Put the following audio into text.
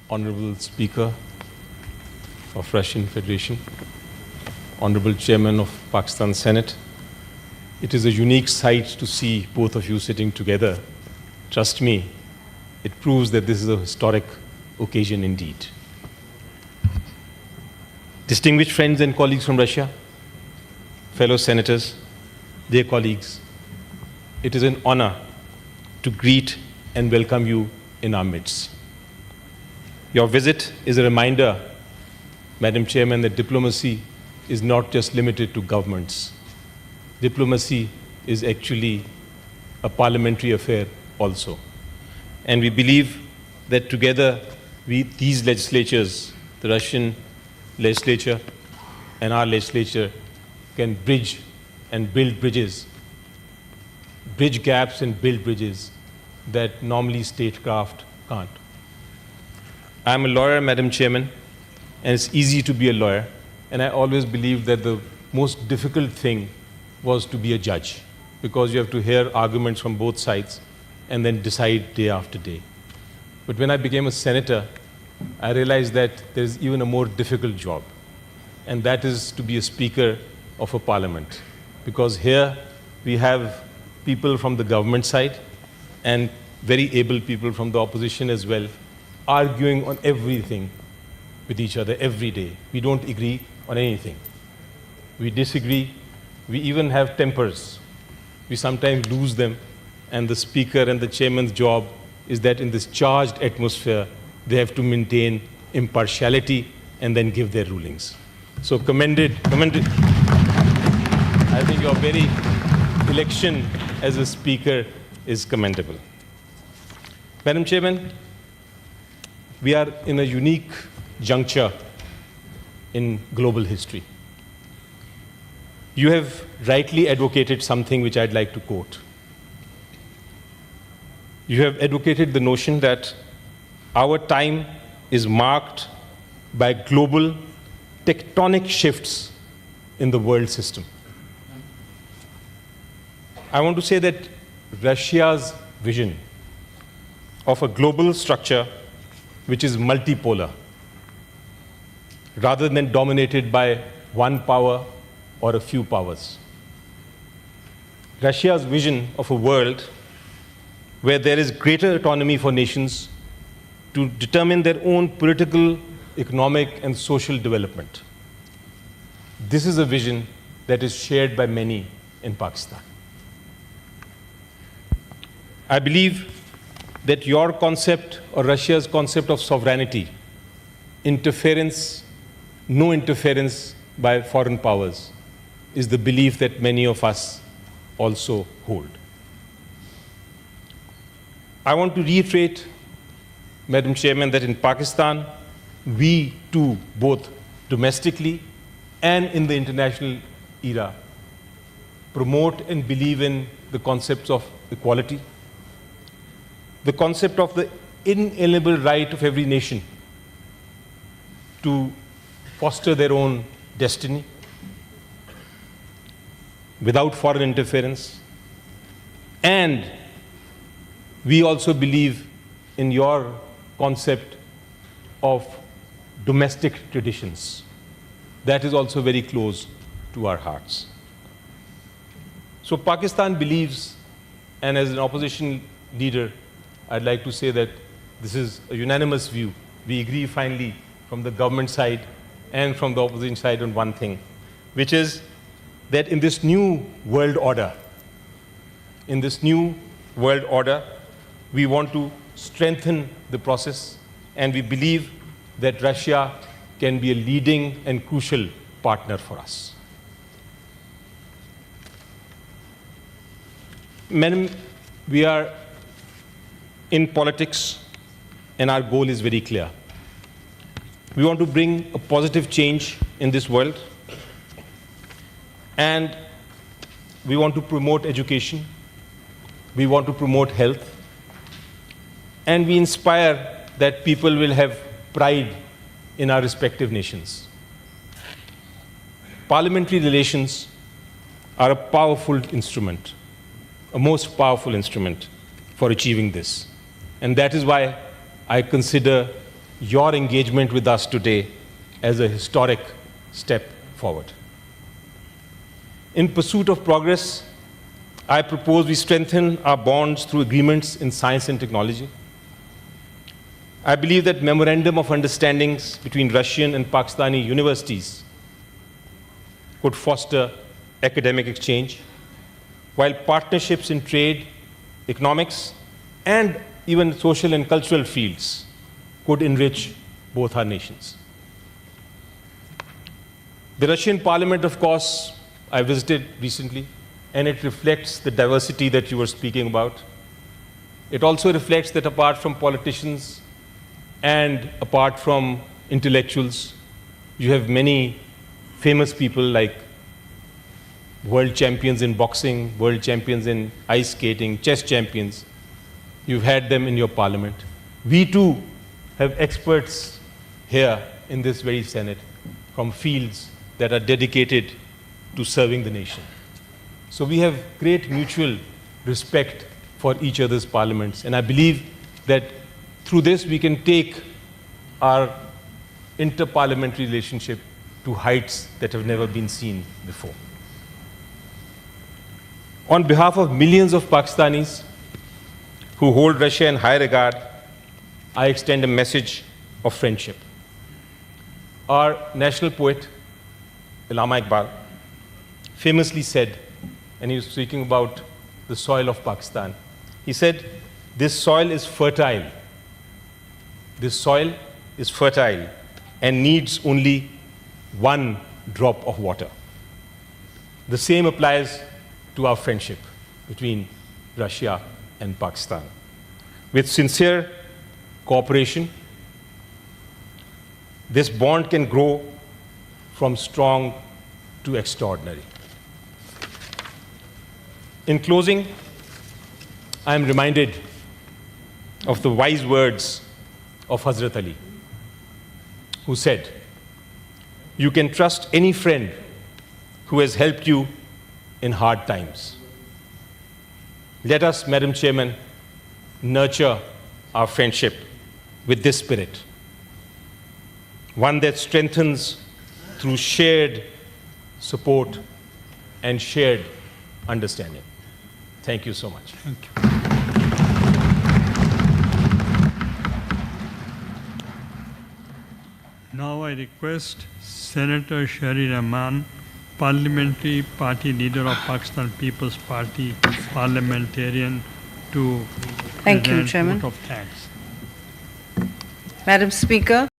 Honorable Speaker of Russian Federation, Honorable Chairman of Pakistan Senate, it is a unique sight to see both of you sitting together. Trust me, it proves that this is a historic occasion indeed. Distinguished friends and colleagues from Russia, fellow senators, dear colleagues, it is an honor to greet and welcome you in our midst. Your visit is a reminder, Madam Chairman, that diplomacy is not just limited to governments. Diplomacy is actually a parliamentary affair also. And we believe that together, these legislatures, the Russian legislature and our legislature, can bridge and build bridges, bridge gaps and build bridges that normally statecraft can't. I'm a lawyer, Madam Chairman, and it's easy to be a lawyer, and I always believed that the most difficult thing was to be a judge, because you have to hear arguments from both sides and then decide day after day. But when I became a senator, I realized that there's even a more difficult job, and that is to be a speaker of a parliament, because here we have people from the government side and very able people from the opposition as well, arguing on everything with each other every day. We don't agree on anything. We disagree. We even have tempers. We sometimes lose them, and the speaker and the chairman's job is that in this charged atmosphere, they have to maintain impartiality and then give their rulings. So commended. I think your very election as a speaker is commendable. Madam Chairman, we are in a unique juncture in global history. You have rightly advocated something which I'd like to quote. You have advocated the notion that our time is marked by global tectonic shifts in the world system. I want to say that Russia's vision of a global structure which is multipolar, rather than dominated by one power or a few powers. Russia's vision of a world where there is greater autonomy for nations to determine their own political, economic, and social development. This is a vision that is shared by many in Pakistan. I believe that your concept or Russia's concept of sovereignty, no interference by foreign powers, is the belief that many of us also hold. I want to reiterate, Madam Chairman, that in Pakistan, we too, both domestically and in the international era, promote and believe in the concepts of equality, the concept of the inalienable right of every nation to foster their own destiny without foreign interference. And we also believe in your concept of domestic traditions. That is also very close to our hearts. So Pakistan believes, and as an opposition leader, I'd like to say that this is a unanimous view. We agree finally from the government side and from the opposition side on one thing, which is that in this new world order, we want to strengthen the process, and we believe that Russia can be a leading and crucial partner for us. Madam, we are in politics, and our goal is very clear. We want to bring a positive change in this world, and we want to promote education, we want to promote health, and we inspire that people will have pride in our respective nations. Parliamentary relations are a powerful instrument, a most powerful instrument for achieving this. And that is why I consider your engagement with us today as a historic step forward. In pursuit of progress, I propose we strengthen our bonds through agreements in science and technology. I believe that memorandum of understandings between Russian and Pakistani universities could foster academic exchange, while partnerships in trade, economics, and even social and cultural fields could enrich both our nations. The Russian parliament, of course, I visited recently, and it reflects the diversity that you were speaking about. It also reflects that apart from politicians and apart from intellectuals, you have many famous people like world champions in boxing, world champions in ice skating, chess champions. You've had them in your parliament. We too have experts here in this very Senate from fields that are dedicated to serving the nation. So we have great mutual respect for each other's parliaments, and I believe that through this we can take our inter-parliamentary relationship to heights that have never been seen before. On behalf of millions of Pakistanis who hold Russia in high regard, I extend a message of friendship. Our national poet, Allama Iqbal, famously said, and he was speaking about the soil of Pakistan, he said, "This soil is fertile. This soil is fertile and needs only one drop of water." The same applies to our friendship between Russia and Pakistan. With sincere cooperation, this bond can grow from strong to extraordinary. In closing, I am reminded of the wise words of Hazrat Ali, who said, "You can trust any friend who has helped you in hard times." Let us, Madam Chairman, nurture our friendship with this spirit, one that strengthens through shared support and shared understanding. Thank you so much. Thank you. Now I request Senator Shari Rahman, Parliamentary Party Leader of Pakistan People's Party, parliamentarian, to Thank you, present Chairman. vote of thanks. Madam Speaker,